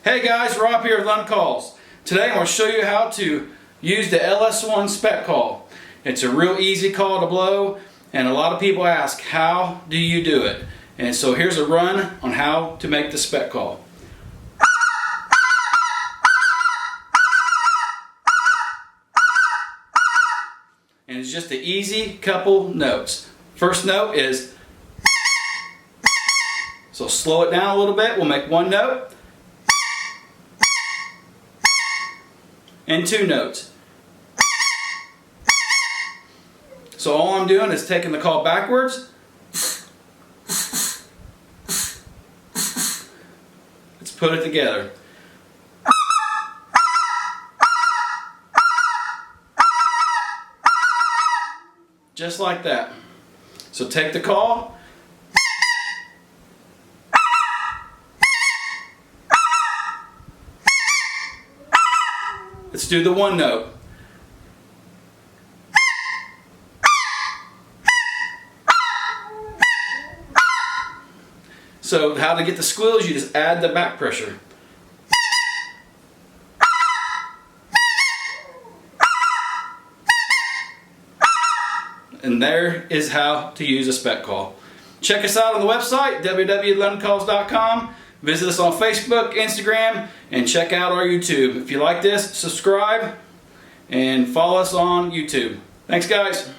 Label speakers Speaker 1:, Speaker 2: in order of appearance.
Speaker 1: Hey guys, Rob here with Lund Calls. Today I'm going to show you how to use the LS1 Speck Call. It's a real easy call to blow, and a lot of people ask, how do you do it? And so here's a run on how to make the Speck Call. And it's just an easy couple notes. First note is, so slow it down a little bit, we'll make one note. And two notes. So all I'm doing is taking the call backwards. Let's put it together. Just like that. So take the call. Let's do the one note. So how to get the squeals, you just add the back pressure. And there is how to use a Speck Call. Check us out on the website, www.lundcalls.com. Visit us on Facebook, Instagram, and check out our YouTube. If you like this, subscribe and follow us on YouTube. Thanks, guys.